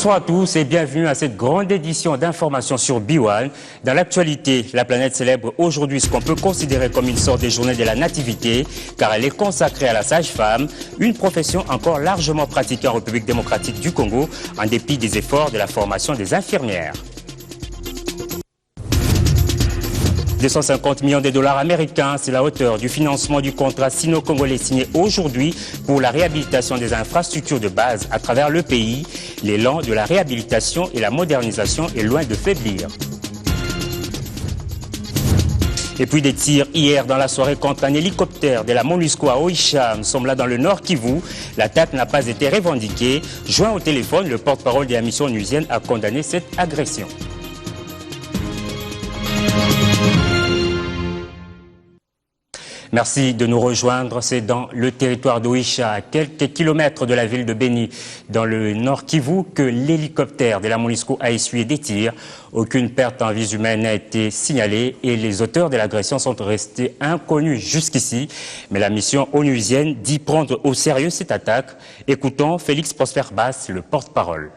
Bonsoir à tous et bienvenue à cette grande édition d'information sur B1. Dans l'actualité, la planète célèbre aujourd'hui ce qu'on peut considérer comme une sorte de journée de la nativité, car elle est consacrée à la sage-femme, une profession encore largement pratiquée en République démocratique du Congo, en dépit des efforts de la formation des infirmières. 250 millions de dollars américains, c'est la hauteur du financement du contrat sino-congolais signé aujourd'hui pour la réhabilitation des infrastructures de base à travers le pays. L'élan de la réhabilitation et la modernisation est loin de faiblir. Et puis des tirs hier dans la soirée contre un hélicoptère de la MONUSCO à Oicha, nous sommes là dans le Nord Kivu. L'attaque n'a pas été revendiquée. Joint au téléphone, le porte-parole de la mission onusienne a condamné cette agression. Merci de nous rejoindre. C'est dans le territoire d'Oicha, à quelques kilomètres de la ville de Beni, dans le Nord Kivu, que l'hélicoptère de la MONUSCO a essuyé des tirs. Aucune perte en vie humaine n'a été signalée et les auteurs de l'agression sont restés inconnus jusqu'ici. Mais la mission onusienne dit prendre au sérieux cette attaque. Écoutons Félix Prosper Bass, le porte-parole.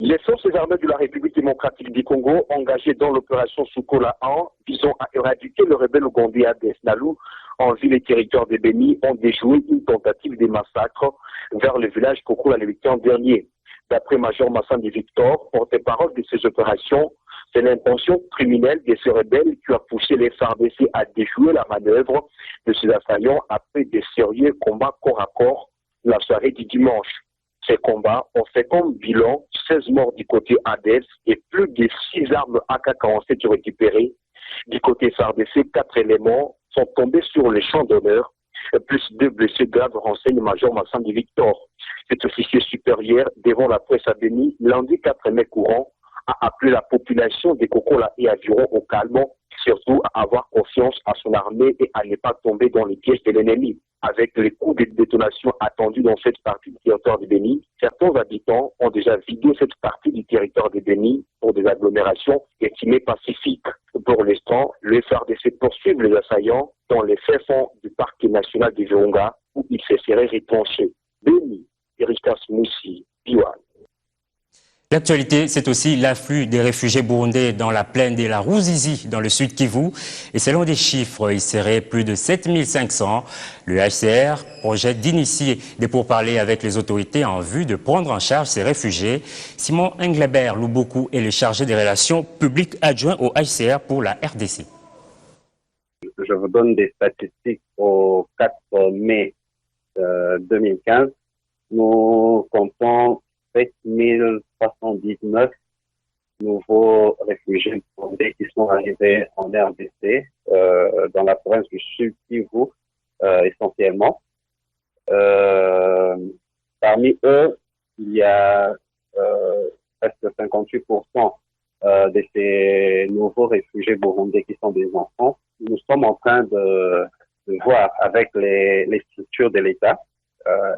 Les forces armées de la République démocratique du Congo, engagées dans l'opération Soukola 1, visant à éradiquer le rebelle ougandais Adès Nalou en ville et territoire de Beni, ont déjoué une tentative de massacre vers le village Kokola le week-end dernier. D'après Major Massandi Victor, porte-parole de ces opérations, c'est l'intention criminelle de ce rebelle qui a poussé les FARDC à déjouer la manœuvre de ces assaillants après des sérieux combats corps à corps la soirée du dimanche. Ces combats ont fait comme bilan 16 morts du côté ADES et plus de 6 armes AK-47 récupérées. Du côté FARDC, 4 éléments sont tombés sur les champs d'honneur, plus 2 blessés graves, renseigne Major Massandi Victor. Cet officier supérieur, devant la presse à Beni, lundi 4 mai courant, a appelé la population des Kokola et environ au calme, surtout à avoir confiance à son armée et à ne pas tomber dans les pièges de l'ennemi. Avec les coups de détonation attendus dans cette partie du territoire de Beni, certains habitants ont déjà vidé cette partie du territoire de Beni pour des agglomérations estimées pacifiques. Pour l'instant, le FARDC poursuit les assaillants dans les faits fonds du parc national de Virunga où ils se seraient retranchés. Beni, Erikas Moussi, Biwan. L'actualité, c'est aussi l'afflux des réfugiés burundais dans la plaine de la Ruzizi, dans le sud Kivu. Et selon des chiffres, il serait plus de 7500. Le HCR projette d'initier des pourparlers avec les autorités en vue de prendre en charge ces réfugiés. Simon Englebert Louboku est le chargé des relations publiques adjoint au HCR pour la RDC. Je vous donne des statistiques au 4 mai 2015. Nous comptons 7319 nouveaux réfugiés burundais qui sont arrivés en RDC, dans la province du Sud Kivu, essentiellement. Parmi eux, il y a presque 58% de ces nouveaux réfugiés burundais qui sont des enfants. Nous sommes en train de voir avec les structures de l'État,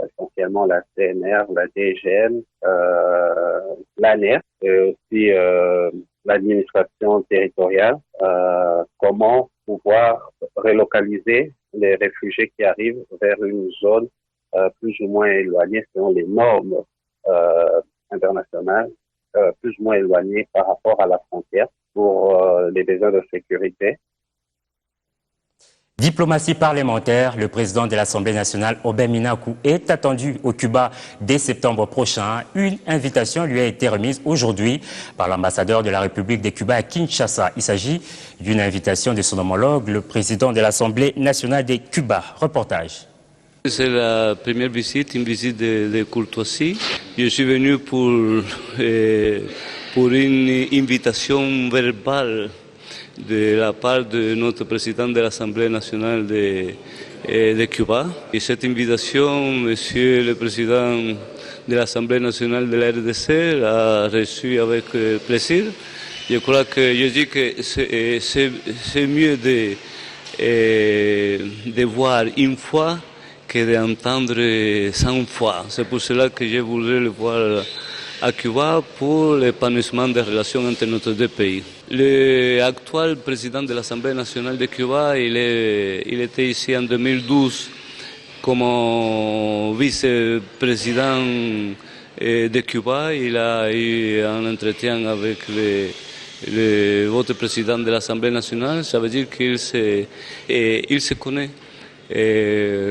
essentiellement la CNR, la DGM, l'ANER et aussi l'administration territoriale, comment pouvoir relocaliser les réfugiés qui arrivent vers une zone plus ou moins éloignée selon les normes internationales, plus ou moins éloignée par rapport à la frontière pour les besoins de sécurité. Diplomatie parlementaire, le président de l'Assemblée nationale, Aubin Minakou, est attendu au Cuba dès septembre prochain. Une invitation lui a été remise aujourd'hui par l'ambassadeur de la République de Cuba à Kinshasa. Il s'agit d'une invitation de son homologue, le président de l'Assemblée nationale de Cuba. Reportage. C'est la première visite, une visite de courtoisie. Je suis venu pour une invitation verbale de la part de notre président de l'Assemblée nationale de Cuba. Et cette invitation, monsieur le président de l'Assemblée nationale de la RDC l'a reçue avec plaisir. Je crois que je dis que c'est mieux de voir une fois que d'entendre 100 fois. C'est pour cela que je voudrais le voir à Cuba pour l'épanouissement des relations entre nos deux pays. L'actuel président de l'Assemblée nationale de Cuba, il était ici en 2012 comme vice-président de Cuba. Il a eu un entretien avec votre président de l'Assemblée nationale. Ça veut dire qu'il se connaît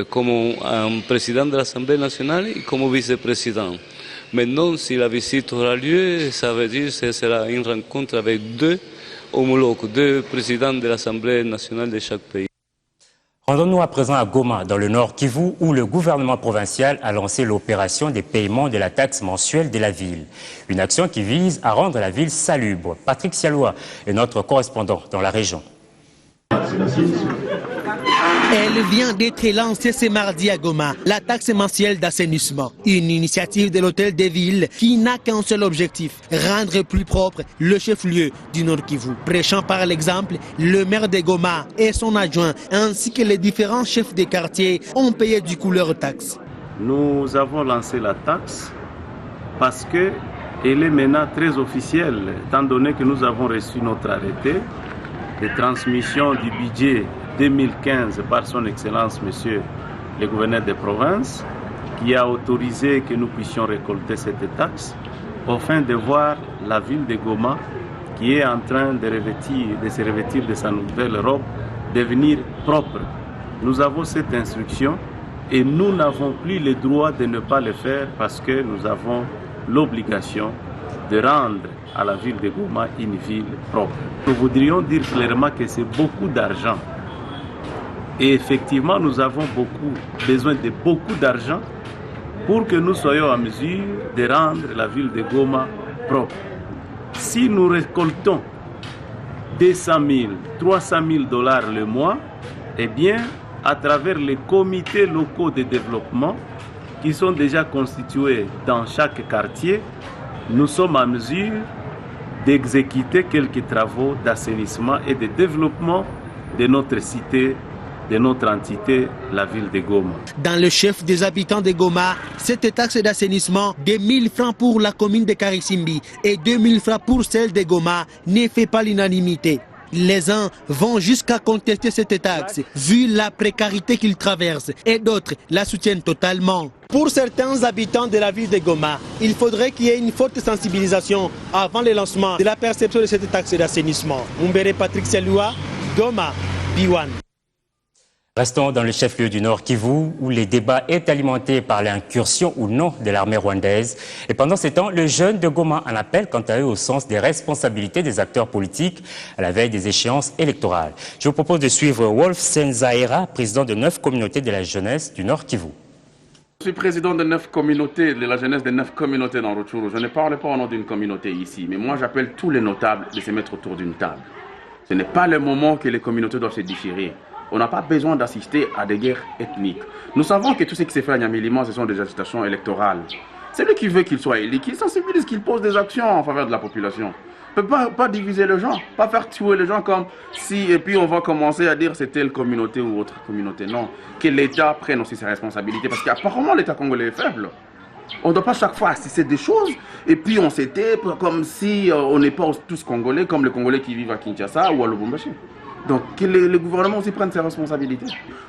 comme un président de l'Assemblée nationale et comme vice-président. Maintenant, si la visite aura lieu, ça veut dire que ce sera une rencontre avec deux homologues, deux présidents de l'Assemblée nationale de chaque pays. Rendons-nous à présent à Goma, dans le Nord Kivu, où le gouvernement provincial a lancé l'opération des paiements de la taxe mensuelle de la ville. Une action qui vise à rendre la ville salubre. Patrick Sialoua est notre correspondant dans la région. Elle vient d'être lancée ce mardi à Goma, la taxe mensuelle d'assainissement. Une initiative de l'hôtel des villes qui n'a qu'un seul objectif, rendre plus propre le chef-lieu du Nord Kivu. Prêchant par l'exemple, le maire de Goma et son adjoint, ainsi que les différents chefs des quartiers, ont payé du coup leur taxe. Nous avons lancé la taxe parce qu'elle est maintenant très officielle, étant donné que nous avons reçu notre arrêté de transmission du budget 2015 par son Excellence Monsieur le gouverneur de province, qui a autorisé que nous puissions récolter cette taxe afin de voir la ville de Goma qui est en train de se revêtir de sa nouvelle robe, devenir propre. Nous avons cette instruction et nous n'avons plus le droit de ne pas le faire parce que nous avons l'obligation de rendre à la ville de Goma une ville propre. Nous voudrions dire clairement que c'est beaucoup d'argent. Et effectivement, nous avons besoin de beaucoup d'argent pour que nous soyons en mesure de rendre la ville de Goma propre. Si nous récoltons 200 000, 300 000 $ le mois, eh bien, à travers les comités locaux de développement qui sont déjà constitués dans chaque quartier, nous sommes en mesure d'exécuter quelques travaux d'assainissement et de développement de notre cité, de notre entité, la ville de Goma. Dans le chef des habitants de Goma, cette taxe d'assainissement de 1 000 francs pour la commune de Karisimbi et 2 000 francs pour celle de Goma ne fait pas l'unanimité. Les uns vont jusqu'à contester cette taxe, vu la précarité qu'ils traversent, et d'autres la soutiennent totalement. Pour certains habitants de la ville de Goma, il faudrait qu'il y ait une forte sensibilisation avant le lancement de la perception de cette taxe d'assainissement. Mumbere Patrick Sialoua, Goma, B1. Restons dans le chef-lieu du Nord Kivu, où les débats est alimenté par l'incursion ou non de l'armée rwandaise. Et pendant ce temps, le jeune de Goma en appelle quant à eux au sens des responsabilités des acteurs politiques à la veille des échéances électorales. Je vous propose de suivre Wolf Senzaera, président de 9 communautés de la jeunesse du Nord Kivu. Je suis président de 9 communautés, de la jeunesse de 9 communautés dans Rutshuru. Je ne parle pas au nom d'une communauté ici, mais moi j'appelle tous les notables de se mettre autour d'une table. Ce n'est pas le moment que les communautés doivent se différer. On n'a pas besoin d'assister à des guerres ethniques. Nous savons que tout ce qui se fait à Nyamilima, ce sont des agitations électorales. C'est lui qui veut qu'il soit élu, qu'il sensibilise, qu'il pose des actions en faveur de la population. On ne peut pas diviser les gens, pas faire tuer les gens comme si, et puis on va commencer à dire c'est telle communauté ou autre communauté. Non, que l'État prenne aussi ses responsabilités, parce qu'apparemment l'État congolais est faible. On ne doit pas chaque fois assister des choses, et puis on s'était comme si on n'est pas tous congolais, comme les Congolais qui vivent à Kinshasa ou à Lubumbashi. Donc que le gouvernement aussi prenne ses responsabilités.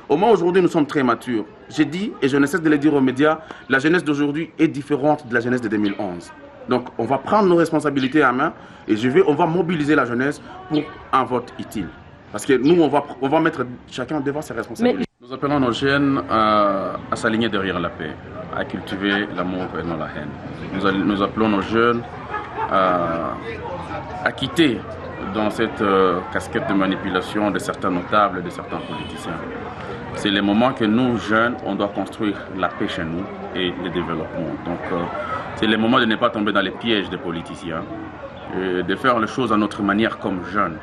Au moins aujourd'hui nous sommes très matures. J'ai dit, et je ne cesse de le dire aux médias, la jeunesse d'aujourd'hui est différente de la jeunesse de 2011. Donc on va prendre nos responsabilités en main et on va mobiliser la jeunesse pour un vote utile. Parce que nous on va mettre chacun devant ses responsabilités. Nous appelons nos jeunes à s'aligner derrière la paix, à cultiver l'amour et non la haine. Nous appelons nos jeunes à quitter dans cette casquette de manipulation de certains notables et de certains politiciens. C'est le moment que nous, jeunes, on doit construire la paix chez nous et le développement. Donc c'est le moment de ne pas tomber dans les pièges des politiciens, et de faire les choses à notre manière comme jeunes.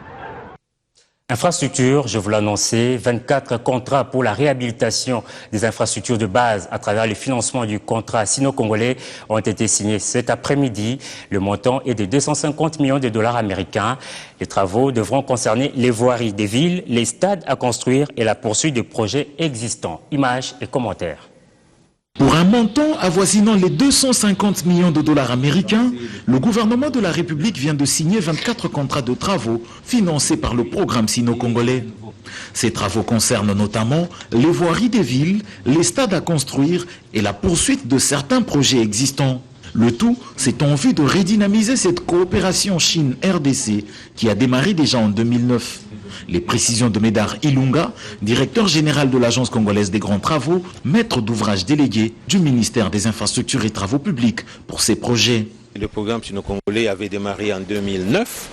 Infrastructure, je vous l'annonçais, 24 contrats pour la réhabilitation des infrastructures de base à travers le financement du contrat sino-congolais ont été signés cet après-midi. Le montant est de 250 millions de dollars américains. Les travaux devront concerner les voiries des villes, les stades à construire et la poursuite des projets existants. Images et commentaires. Pour un montant avoisinant les 250 millions de dollars américains, le gouvernement de la République vient de signer 24 contrats de travaux financés par le programme sino-congolais. Ces travaux concernent notamment les voiries des villes, les stades à construire et la poursuite de certains projets existants. Le tout, c'est en vue de redynamiser cette coopération Chine-RDC qui a démarré déjà en 2009. Les précisions de Médard Ilunga, directeur général de l'Agence congolaise des grands travaux, maître d'ouvrage délégué du ministère des infrastructures et travaux publics pour ces projets. Le programme sino-congolais avait démarré en 2009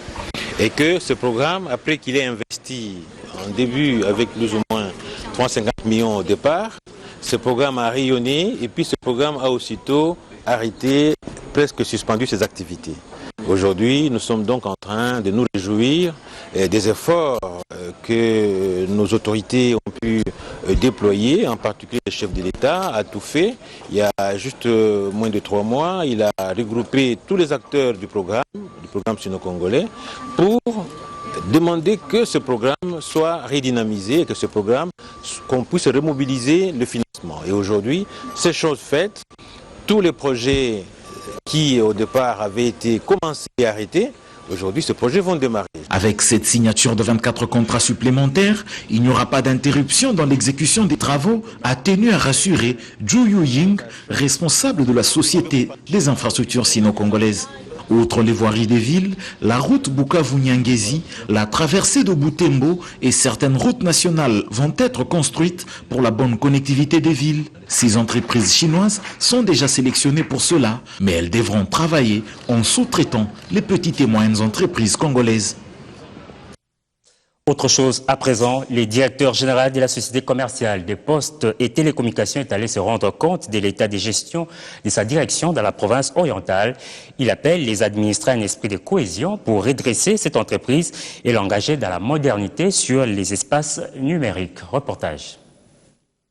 et que ce programme, après qu'il ait investi en début avec plus ou moins 350 millions au départ, ce programme a rayonné et puis ce programme a aussitôt arrêté, presque suspendu ses activités. Aujourd'hui, nous sommes donc en train de nous réjouir des efforts que nos autorités ont pu déployer, en particulier le chef de l'État a tout fait. Il y a juste moins de 3 mois, il a regroupé tous les acteurs du programme sino-congolais, pour demander que ce programme soit redynamisé et que ce programme, qu'on puisse remobiliser le financement. Et aujourd'hui, ces choses faites, tous les projets qui au départ avaient été commencés et arrêtés, aujourd'hui ces projets vont démarrer. Avec cette signature de 24 contrats supplémentaires, il n'y aura pas d'interruption dans l'exécution des travaux, a tenu à rassurer Zhu Yuying, responsable de la Société des infrastructures sino-congolaises. Outre les voiries des villes, la route Bukavu-Nyangezi, la traversée de Butembo et certaines routes nationales vont être construites pour la bonne connectivité des villes. Ces entreprises chinoises sont déjà sélectionnées pour cela, mais elles devront travailler en sous-traitant les petites et moyennes entreprises congolaises. Autre chose, à présent, le directeur général de la Société commerciale des postes et télécommunications est allé se rendre compte de l'état de gestion de sa direction dans la province orientale. Il appelle les administrés à un esprit de cohésion pour redresser cette entreprise et l'engager dans la modernité sur les espaces numériques. Reportage.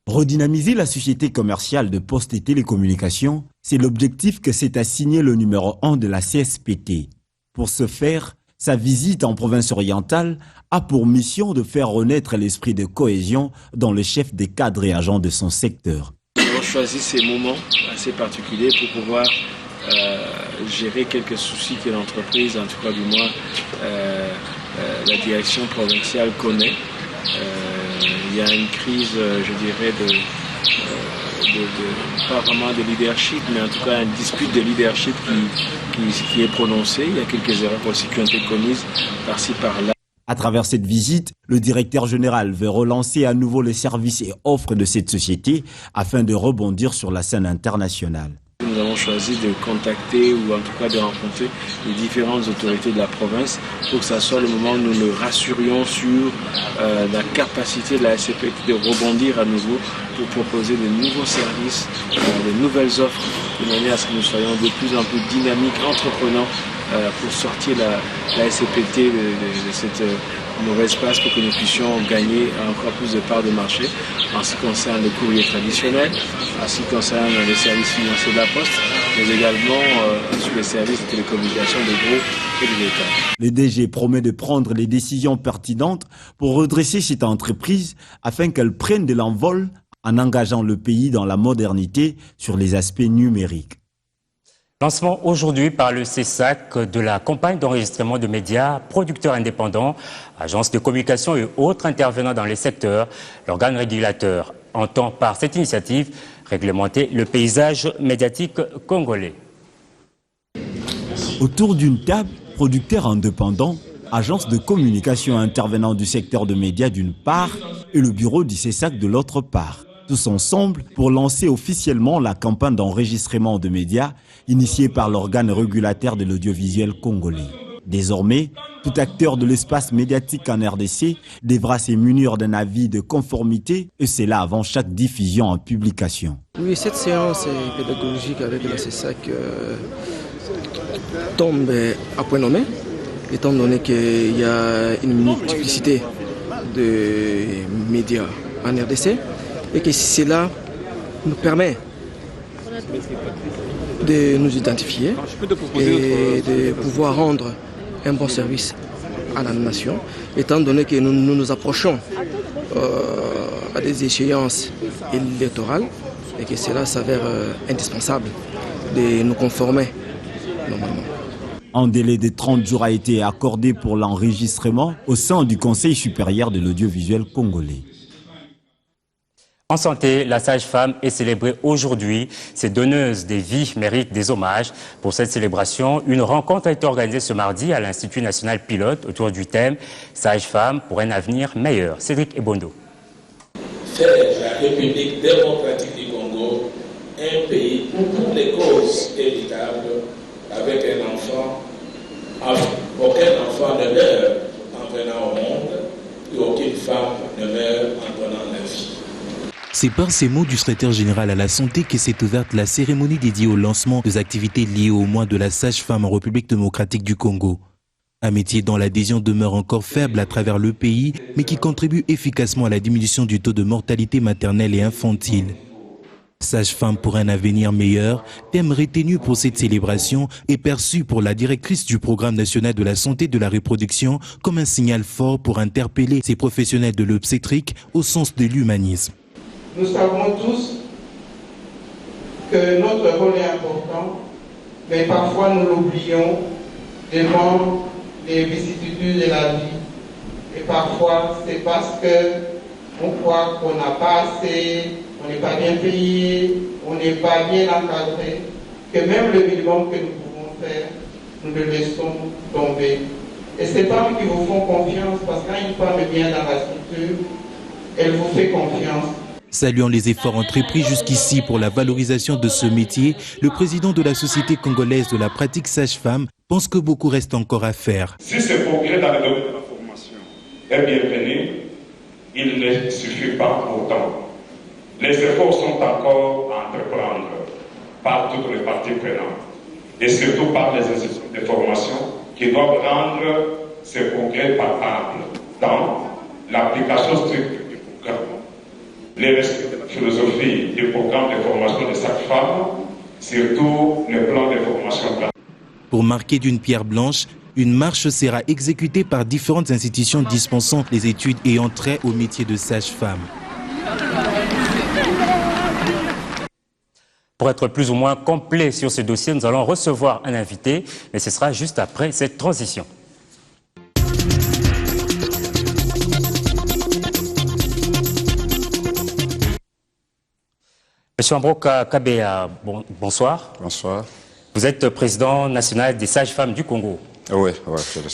Redynamiser la société commerciale de postes et télécommunications, c'est l'objectif que s'est assigné le numéro 1 de la CSPT. Pour ce faire, sa visite en province orientale a pour mission de faire renaître l'esprit de cohésion dans le chef des cadres et agents de son secteur. Nous avons choisi ces moments assez particuliers pour pouvoir gérer quelques soucis que l'entreprise, en tout cas du moins la direction provinciale connaît. Il y a une crise, je dirais, pas vraiment de leadership, mais en tout cas une dispute de leadership qui est prononcée. Il y a quelques erreurs aussi qui ont été commises par-ci par-là. À travers cette visite, le directeur général veut relancer à nouveau les services et offres de cette société afin de rebondir sur la scène internationale. Nous avons choisi de contacter ou en tout cas de rencontrer les différentes autorités de la province pour que ce soit le moment où nous le rassurions sur la capacité de la SCPT de rebondir à nouveau pour proposer de nouveaux services, de nouvelles offres, de manière à ce que nous soyons de plus en plus dynamiques, entreprenants pour sortir la SCPT de cette mauvaise passe pour que nous puissions gagner encore plus de parts de marché en ce qui concerne le courrier traditionnel, en ce qui concerne les services financiers de la Poste, mais également sur les services de télécommunications de gros et de l'État. Le DG promet de prendre les décisions pertinentes pour redresser cette entreprise afin qu'elle prenne de l'envol en engageant le pays dans la modernité sur les aspects numériques. Lancement aujourd'hui par le CESAC de la campagne d'enregistrement de médias, producteurs indépendants, agences de communication et autres intervenants dans les secteurs. L'organe régulateur entend par cette initiative réglementer le paysage médiatique congolais. Autour d'une table, producteurs indépendants, agences de communication intervenant du secteur de médias d'une part et le bureau du CESAC de l'autre part. Tous ensemble pour lancer officiellement la campagne d'enregistrement de médias initiée par l'organe régulateur de l'audiovisuel congolais. Désormais, tout acteur de l'espace médiatique en RDC devra se munir d'un avis de conformité et c'est là avant chaque diffusion en publication. Oui, cette séance pédagogique avec la CESAC tombe à point nommé, étant donné qu'il y a une multiplicité de médias en RDC. Et que cela nous permet de nous identifier et de pouvoir rendre un bon service à la nation, étant donné que nous nous approchons à des échéances électorales et que cela s'avère indispensable de nous conformer normalement. Un délai de 30 jours a été accordé pour l'enregistrement au sein du Conseil supérieur de l'audiovisuel congolais. En santé, la sage-femme est célébrée aujourd'hui. Ces donneuses des vies méritent des hommages. Pour cette célébration, une rencontre a été organisée ce mardi à l'Institut national pilote autour du thème « Sage-femme pour un avenir meilleur ». Cédric Ebondo. Faire la République démocratique du Congo un pays où pour les causes évitables, avec un enfant, aucun enfant ne meurt en venant au monde et aucune femme ne meurt en donnant la vie. C'est par ces mots du secrétaire général à la santé que s'est ouverte la cérémonie dédiée au lancement des activités liées au mois de la sage-femme en République démocratique du Congo. Un métier dont l'adhésion demeure encore faible à travers le pays, mais qui contribue efficacement à la diminution du taux de mortalité maternelle et infantile. Sage-femme pour un avenir meilleur, thème retenu pour cette célébration est perçu pour la directrice du Programme national de la santé et de la reproduction comme un signal fort pour interpeller ces professionnels de l'obstétrique au sens de l'humanisme. Nous savons tous que notre rôle est important, mais parfois nous l'oublions devant les vicissitudes de la vie. Et parfois, c'est parce qu'on croit qu'on n'a pas assez, on n'est pas bien payé, on n'est pas bien encadré, que même le minimum que nous pouvons faire, nous le laissons tomber. Et ces femmes qui vous font confiance, parce que quand une femme est bien dans la structure, elle vous fait confiance. Saluant les efforts entrepris jusqu'ici pour la valorisation de ce métier, le président de la Société congolaise de la pratique sage-femme pense que beaucoup reste encore à faire. Si ce progrès dans le domaine de la formation est bienvenu, il ne suffit pas autant. Les efforts sont encore à entreprendre par toutes les parties prenantes et surtout par les institutions de formation qui doivent rendre ces progrès palpables dans l'application stricte du programme, les respects de la philosophie du programme de formation de sages-femmes, surtout le plan de formation. Pour marquer d'une pierre blanche, une marche sera exécutée par différentes institutions dispensant les études ayant trait au métier de sage-femme. Pour être plus ou moins complet sur ce dossier, nous allons recevoir un invité, mais ce sera juste après cette transition. Monsieur Ambroka Kabea, bonsoir. Bonsoir. Vous êtes président national des sages-femmes du Congo. Oui,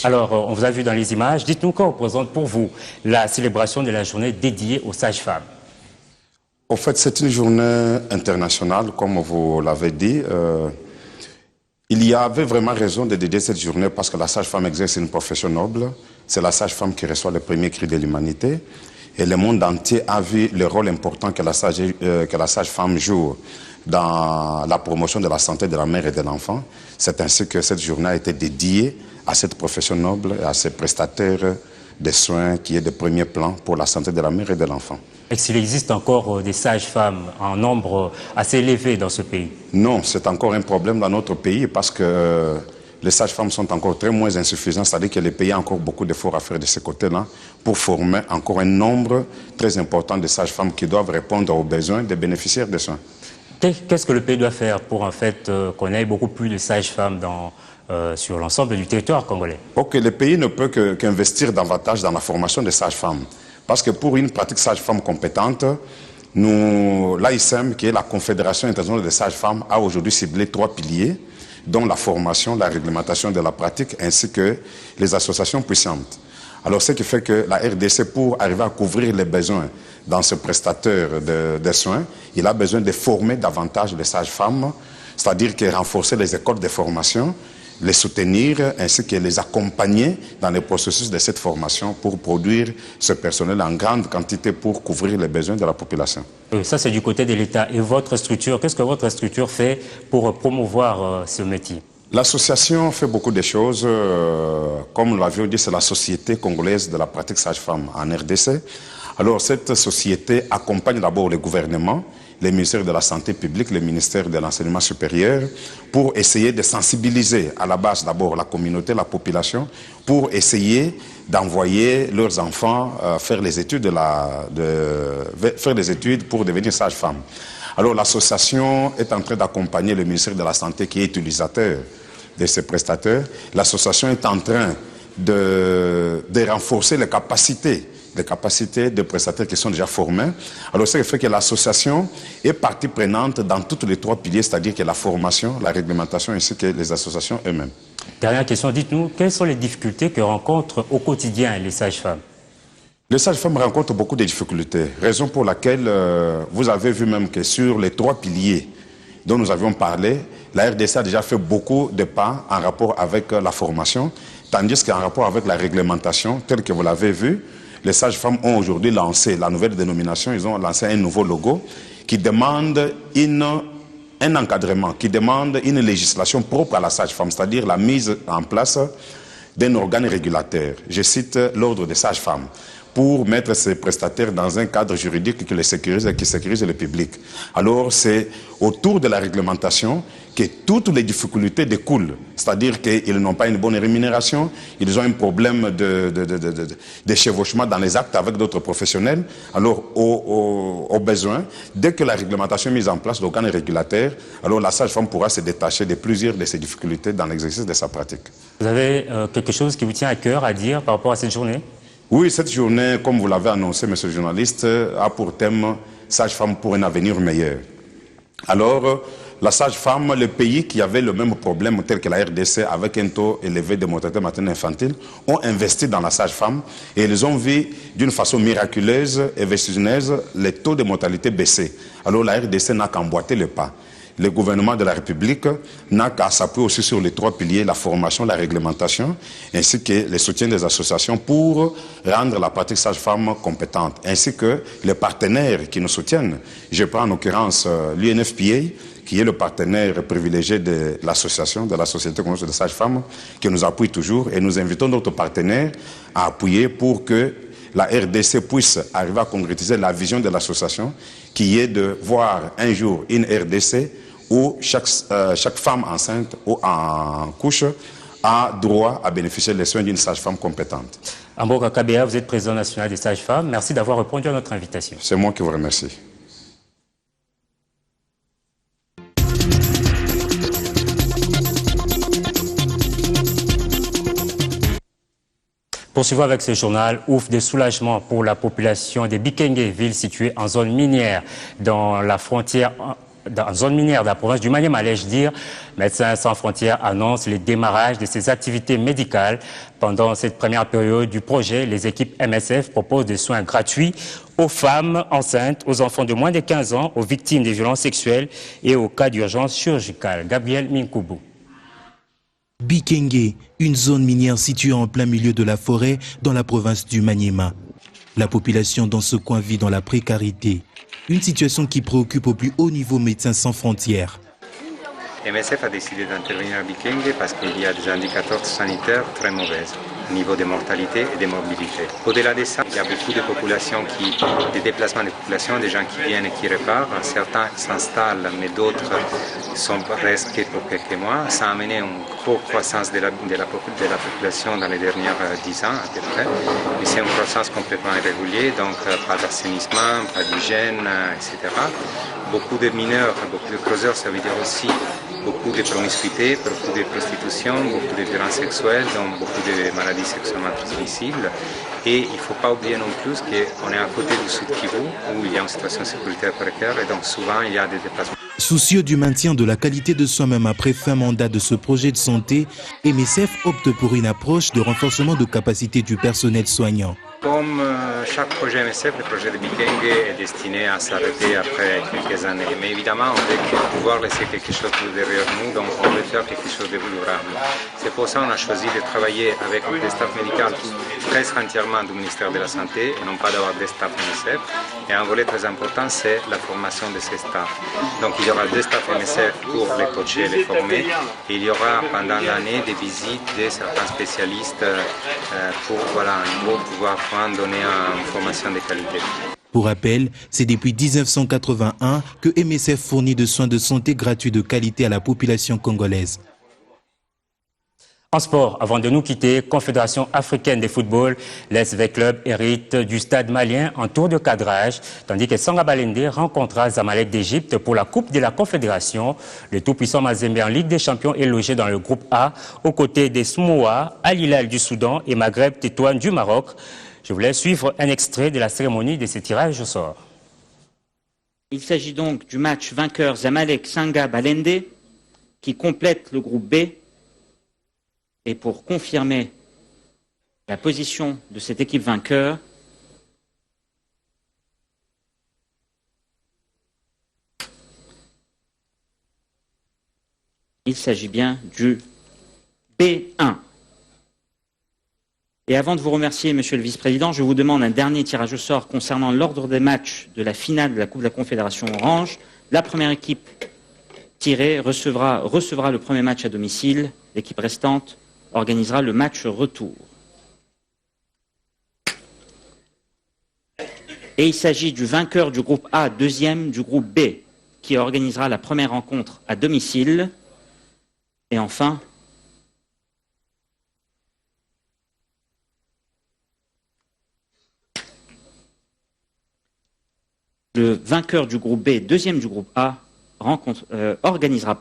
Alors, on vous a vu dans les images. Dites-nous quoi représente pour vous la célébration de la journée dédiée aux sages-femmes. En fait, c'est une journée internationale, comme vous l'avez dit. Il y avait vraiment raison de dédier cette journée parce que la sage-femme exerce une profession noble. C'est la sage-femme qui reçoit le premier cri de l'humanité. Et le monde entier a vu le rôle important que la sage-femme joue dans la promotion de la santé de la mère et de l'enfant. C'est ainsi que cette journée a été dédiée à cette profession noble et à ces prestataires de soins qui est de premier plan pour la santé de la mère et de l'enfant. Est-ce qu'il existe encore des sages-femmes en nombre assez élevé dans ce pays? Non, c'est encore un problème dans notre pays parce que les sages-femmes sont encore très moins insuffisantes, c'est-à-dire que le pays a encore beaucoup d'efforts à faire de ce côté-là pour former encore un nombre très important de sages-femmes qui doivent répondre aux besoins des bénéficiaires des soins. Qu'est-ce que le pays doit faire pour en fait qu'on ait beaucoup plus de sages-femmes sur l'ensemble du territoire congolais? Ok, le pays ne peut qu'investir davantage dans la formation des sages-femmes. Parce que pour une pratique sage-femme compétente, l'AISM, qui est la Confédération internationale des sages-femmes, a aujourd'hui ciblé 3 piliers, dont la formation, la réglementation de la pratique, ainsi que les associations puissantes. Alors, ce qui fait que la RDC, pour arriver à couvrir les besoins dans ce prestataire de soins, il a besoin de former davantage les sages-femmes, c'est-à-dire que renforcer les écoles de formation, les soutenir ainsi que les accompagner dans le processus de cette formation pour produire ce personnel en grande quantité pour couvrir les besoins de la population. Ça, c'est du côté de l'État. Et votre structure, qu'est-ce que votre structure fait pour promouvoir ce métier? L'association fait beaucoup de choses. Comme nous l'avions dit, c'est la Société congolaise de la pratique sage-femme en RDC. Alors, cette société accompagne d'abord le gouvernement, les ministères de la Santé publique, les ministères de l'Enseignement supérieur, pour essayer de sensibiliser à la base d'abord la communauté, la population, pour essayer d'envoyer leurs enfants faire les études pour devenir sage-femme. Alors l'association est en train d'accompagner le ministère de la Santé qui est utilisateur de ces prestataires. L'association est en train de renforcer les capacités des capacités de prestataires qui sont déjà formés. Alors, ce qui fait que l'association est partie prenante dans tous les 3 piliers, c'est-à-dire que la formation, la réglementation ainsi que les associations eux-mêmes. Dernière question, dites-nous, quelles sont les difficultés que rencontrent au quotidien les sages-femmes? Les sages-femmes rencontrent beaucoup de difficultés, raison pour laquelle vous avez vu même que sur les 3 piliers dont nous avions parlé, la RDC a déjà fait beaucoup de pas en rapport avec la formation, tandis qu'en rapport avec la réglementation, telle que vous l'avez vu, les sages-femmes ont aujourd'hui lancé la nouvelle dénomination, ils ont lancé un nouveau logo qui demande un encadrement, qui demande une législation propre à la sage-femme, c'est-à-dire la mise en place d'un organe régulateur. Je cite l'ordre des sages-femmes, pour mettre ces prestataires dans un cadre juridique qui les sécurise et qui sécurise le public. Alors, c'est autour de la réglementation que toutes les difficultés découlent. C'est-à-dire qu'ils n'ont pas une bonne rémunération, ils ont un problème de chevauchement dans les actes avec d'autres professionnels. Alors, au besoin, dès que la réglementation est mise en place, l'organe régulateur, alors la sage-femme pourra se détacher de plusieurs de ces difficultés dans l'exercice de sa pratique. Vous avez quelque chose qui vous tient à cœur à dire par rapport à cette journée? Oui, cette journée, comme vous l'avez annoncé, monsieur le journaliste, a pour thème « Sage-femme pour un avenir meilleur ». Alors, la sage-femme, le pays qui avait le même problème tel que la RDC avec un taux élevé de mortalité maternelle infantile, ont investi dans la sage-femme et ils ont vu d'une façon miraculeuse et vertigineuse les taux de mortalité baisser. Alors la RDC n'a qu'emboîté le pas. Le gouvernement de la République n'a qu'à s'appuyer aussi sur les 3 piliers, la formation, la réglementation, ainsi que le soutien des associations pour rendre la pratique sage-femme compétente, ainsi que les partenaires qui nous soutiennent. Je prends en l'occurrence l'UNFPA, qui est le partenaire privilégié de l'association, de la Société congolaise des sages-femmes, qui nous appuie toujours, et nous invitons d'autres partenaires à appuyer pour que la RDC puisse arriver à concrétiser la vision de l'association, qui est de voir un jour une RDC où chaque femme enceinte ou en couche a droit à bénéficier des soins d'une sage-femme compétente. Amboka Kabea, vous êtes président national des sages-femmes. Merci d'avoir répondu à notre invitation. C'est moi qui vous remercie. Poursuivons avec ce journal. Ouf de soulagement pour la population des Bikenge, ville située en zone minière dans la frontière, dans la zone minière de la province du Maniema, allais-je dire. Médecins sans frontières annonce le démarrage de ces activités médicales. Pendant cette première période du projet, les équipes MSF proposent des soins gratuits aux femmes enceintes, aux enfants de moins de 15 ans, aux victimes de violences sexuelles et aux cas d'urgence chirurgicale. Gabriel Minkoubou. Bikenge, une zone minière située en plein milieu de la forêt dans la province du Maniema. La population dans ce coin vit dans la précarité. Une situation qui préoccupe au plus haut niveau Médecins sans frontières. MSF a décidé d'intervenir à Bikenge parce qu'il y a des indicateurs sanitaires très mauvais, au niveau de mortalité et de mobilité. Au-delà de ça, il y a beaucoup de populations des déplacements de population, des gens qui viennent et qui réparent. Certains s'installent, mais d'autres restent pour quelques mois. Ça a amené une grosse croissance de la population dans les dernières 10 ans à peu près. Mais c'est une croissance complètement irrégulière, donc pas d'assainissement, pas d'hygiène, etc. Beaucoup de mineurs, beaucoup de creuseurs, ça veut dire aussi beaucoup de promiscuité, beaucoup de prostitution, beaucoup de violences sexuelles, donc beaucoup de maladies sexuellement transmissibles. Et il ne faut pas oublier non plus qu'on est à côté du Sud Kivu, où il y a une situation sécuritaire précaire, et donc souvent il y a des déplacements. Soucieux du maintien de la qualité de soins même après fin mandat de ce projet de santé, MSF opte pour une approche de renforcement de capacité du personnel soignant. Comme chaque projet MSF, le projet de Bikenge est destiné à s'arrêter après quelques années. Mais évidemment, on veut pouvoir laisser quelque chose derrière nous, donc on veut faire quelque chose de durable. C'est pour ça qu'on a choisi de travailler avec des staffs médicaux presque entièrement du ministère de la Santé, et non pas d'avoir des staffs MSF. Et un volet très important, c'est la formation de ces staffs. Donc il y aura des staffs MSF pour les coacher, les former. Et il y aura pendant l'année des visites de certains spécialistes pour en gros pouvoir donner une formation de qualité. Pour rappel, c'est depuis 1981 que MSF fournit de soins de santé gratuits de qualité à la population congolaise. En sport, avant de nous quitter, Confédération africaine de football, l'SV Club hérite du stade malien en tour de cadrage, tandis que Sanga Balende rencontrera Zamalek d'Égypte pour la Coupe de la Confédération. Le tout-puissant Mazembe en Ligue des Champions est logé dans le groupe A, aux côtés des Samoa, Al Hilal du Soudan et Maghreb Tétouan du Maroc. Je vous laisse suivre un extrait de la cérémonie de ces tirages au sort. Il s'agit donc du match vainqueur Zamalek Sanga Balende qui complète le groupe B. Et pour confirmer la position de cette équipe vainqueur, il s'agit bien du B1. Et avant de vous remercier, Monsieur le Vice-président, je vous demande un dernier tirage au sort concernant l'ordre des matchs de la finale de la Coupe de la Confédération Orange. La première équipe tirée recevra le premier match à domicile. L'équipe restante organisera le match retour. Et il s'agit du vainqueur du groupe A, deuxième du groupe B, qui organisera la première rencontre à domicile. Et enfin, le vainqueur du groupe B, deuxième du groupe A, organisera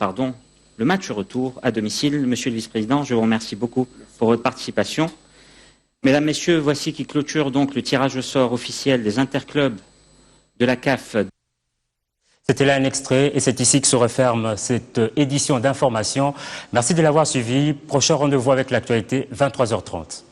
le match retour à domicile. Monsieur le Vice-président, je vous remercie beaucoup pour votre participation. Mesdames, Messieurs, voici qui clôture donc le tirage au sort officiel des interclubs de la CAF. C'était là un extrait et c'est ici que se referme cette édition d'information. Merci de l'avoir suivi. Prochain rendez-vous avec l'actualité, 23h30.